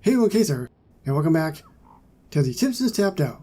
Hey everyone, Kaiser, and welcome back to The Simpsons Tapped Out.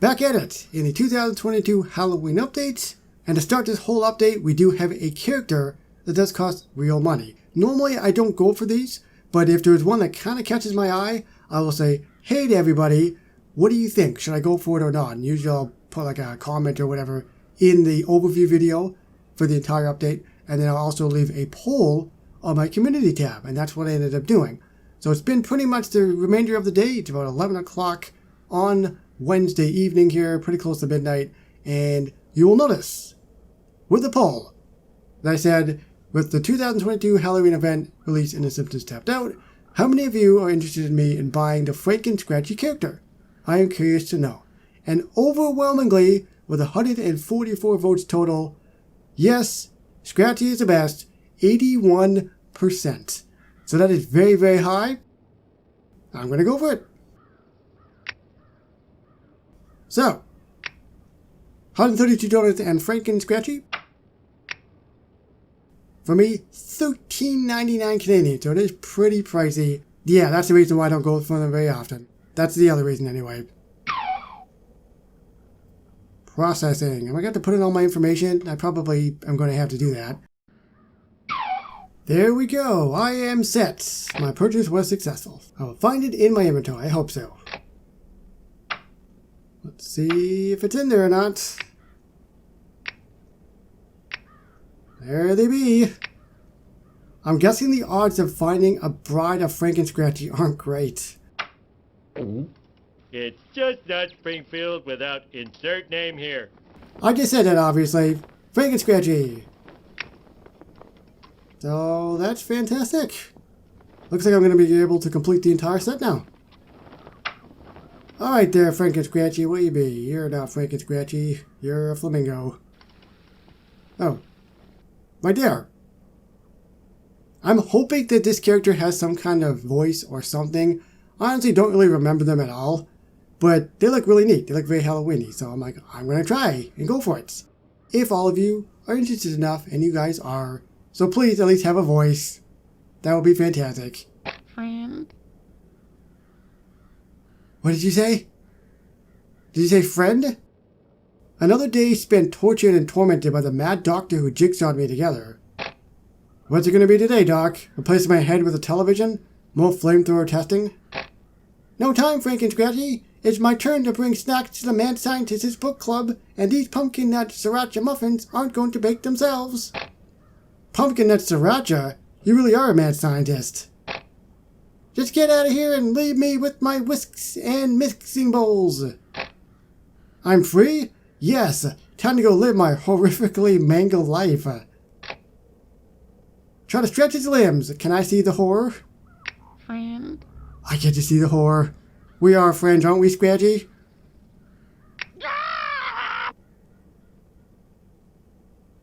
Back at it in the 2022 Halloween update, and to start this whole update, we do have a character that does cost real money. Normally I don't go for these, but if there's one that kind of catches my eye, I will say, hey to everybody, what do you think? Should I go for it or not? And usually I'll put like a comment or whatever in the overview video for the entire update, and then I'll also leave a poll on my community tab, and that's what I ended up doing. So it's been pretty much the remainder of the day. It's about 11 o'clock on Wednesday evening here, pretty close to midnight. And you will notice with the poll that I said, with the 2022 Halloween event released in The Simpsons Tapped Out, how many of you are interested in me in buying the Franken Scratchy character? I am curious to know. And overwhelmingly, with 144 votes total, yes, Scratchy is the best, 81%. So that is very, very high. I'm going to go for it. So, $132 and Franken Scratchy. For me, $13.99 Canadian, so it is pretty pricey. Yeah, that's the reason why I don't go for them very often. That's the other reason anyway. Processing. Am I going to put in all my information? I probably am going to have to do that. There we go. I am set. My purchase was successful. I will find it in my inventory. I hope so. Let's see if it's in there or not. There they be. I'm guessing the odds of finding a bride of Franken Scratchy aren't great. It's just not Springfield without insert name here. I just said that, obviously. Franken Scratchy. So that's fantastic. Looks like I'm going to be able to complete the entire set now. Alright there, Franken Scratchy, what you be? You're not Franken Scratchy. You're a flamingo. Oh. Right there. I'm hoping that this character has some kind of voice or something. I honestly don't really remember them at all. But they look really neat. They look very Halloween-y. So I'm like, I'm going to try and go for it. If all of you are interested enough, and you guys are, so please at least have a voice. That would be fantastic. Friend? What did you say? Did you say friend? Another day spent tortured and tormented by the mad doctor who jigsawed me together. What's it going to be today, Doc? Replacing my head with a television? More flamethrower testing? No time, Franken Scratchy. It's my turn to bring snacks to the Mad Scientist's book club, and these pumpkin nut sriracha muffins aren't going to bake themselves. Pumpkin nut sriracha? You really are a mad scientist. Just get out of here and leave me with my whisks and mixing bowls. I'm free? Yes, time to go live my horrifically mangled life. Try to stretch its limbs. Can I see the horror? Friend? I get to see the horror. We are friends, aren't we, Scratchy?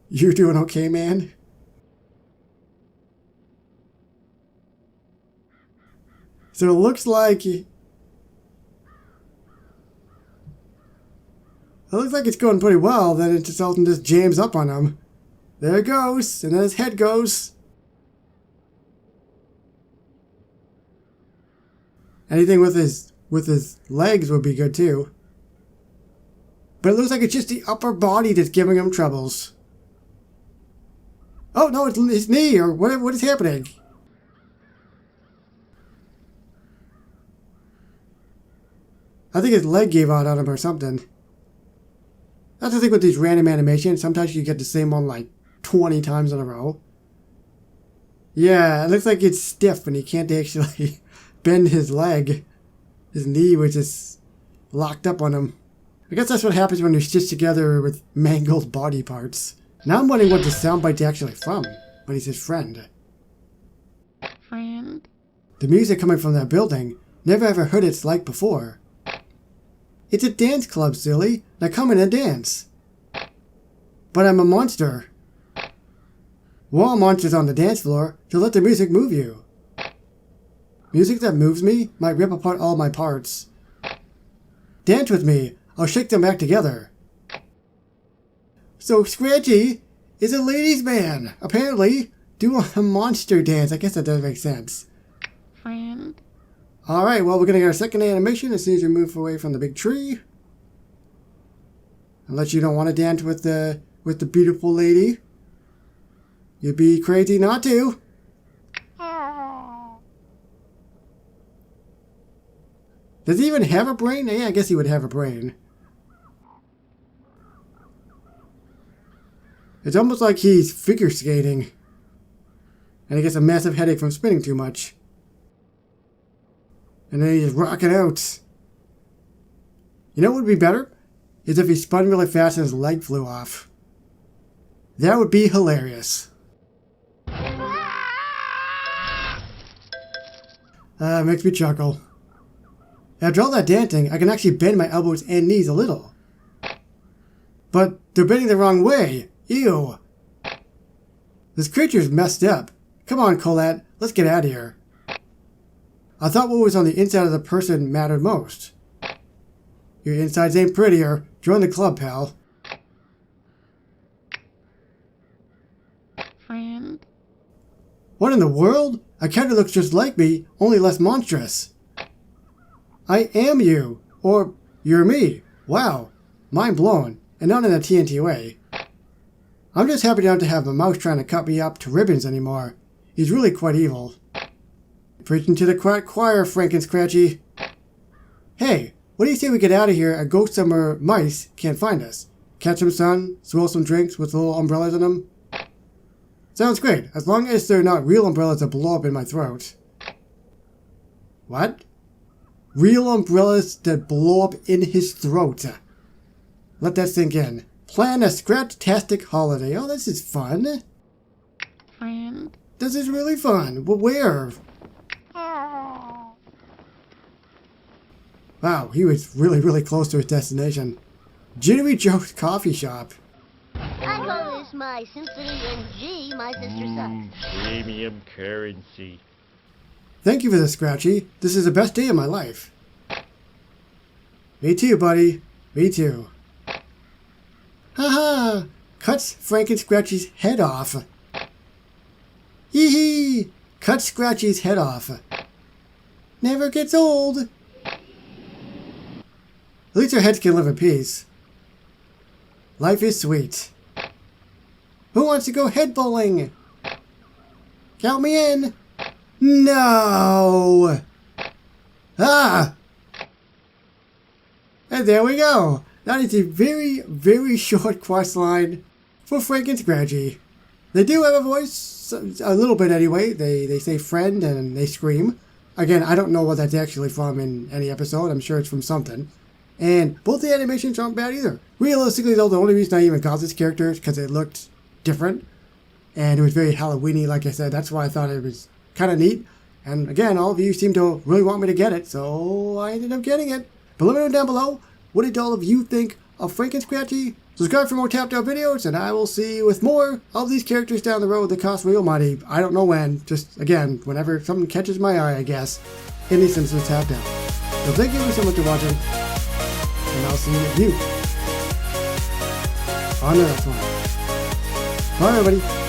You doing okay, man? So it looks like it's going pretty well. Then it just often just jams up on him. There it goes, and then his head goes. Anything with his legs would be good too. But it looks like it's just the upper body that's giving him troubles. Oh no, it's his knee or whatever. What is happening? I think his leg gave out on him or something. That's the thing with these random animations. Sometimes you get the same one like 20 times in a row. Yeah, it looks like it's stiff and he can't actually bend his leg. His knee was just locked up on him. I guess that's what happens when you're stitched together with mangled body parts. Now I'm wondering what the soundbite's actually from, when he says friend. Friend? The music coming from that building, never ever heard its like before. It's a dance club, silly. Now come in and dance. But I'm a monster. We're all monsters on the dance floor, so let the music move you. Music that moves me might rip apart all my parts. Dance with me. I'll shake them back together. So Scratchy is a ladies' man, apparently. Do a monster dance. I guess that does make sense. Friend? Alright, well, we're going to get our second animation as soon as we move away from the big tree. Unless you don't want to dance with the beautiful lady. You'd be crazy not to. Does he even have a brain? Yeah, I guess he would have a brain. It's almost like he's figure skating. And he gets a massive headache from spinning too much. And then he's rocking out. You know what would be better? Is if he spun really fast and his leg flew off. That would be hilarious. Makes me chuckle. After all that dancing, I can actually bend my elbows and knees a little. But they're bending the wrong way. Ew. This creature's messed up. Come on, Colette, let's get out of here. I thought what was on the inside of the person mattered most. Your insides ain't prettier. Join the club, pal. Friend. What in the world? A character looks just like me, only less monstrous. I am you. Or, you're me. Wow. Mind blown. And not in a TNT way. I'm just happy not to have a mouse trying to cut me up to ribbons anymore. He's really quite evil. Preaching to the choir, Franken Scratchy. Hey, what do you say we get out of here and go somewhere mice can't find us? Catch some sun, swirl some drinks with little umbrellas in them? Sounds great, as long as they're not real umbrellas that blow up in my throat. What? Real umbrellas that blow up in his throat. Let that sink in. Plan a scratch-tastic holiday. Oh, this is fun. Friend. This is really fun. But where? Wow, he was really close to his destination. Jittery Joe's Coffee Shop. I call this my symphony and G my sister son. Premium currency. Thank you for this, Scratchy. This is the best day of my life. Me too, buddy. Me too. Haha! Cuts Franken Scratchy's head off. Hee hee! Cut Scratchy's head off. Never gets old. At least our heads can live in peace. Life is sweet. Who wants to go head bowling? Count me in. No! Ah! And there we go. That is a very short quest line for Franken Scratchy. They do have a voice, a little bit anyway. They say friend and they scream. Again, I don't know what that's actually from in any episode. I'm sure it's from something. And both the animations aren't bad either. Realistically though, the only reason I even got this character is because it looked different. And it was very Halloween-y, like I said. That's why I thought it was kind of neat. And again, all of you seem to really want me to get it, so I ended up getting it. But let me know down below, what did all of you think of Franken Scratchy? Subscribe for more tapped out videos, and I will see you with more of these characters down the road that cost real money. I don't know when, just again, whenever something catches my eye, I guess, in these Simpsons Tapped Out. So thank you so much for watching, and I'll see you on the next one. Bye everybody.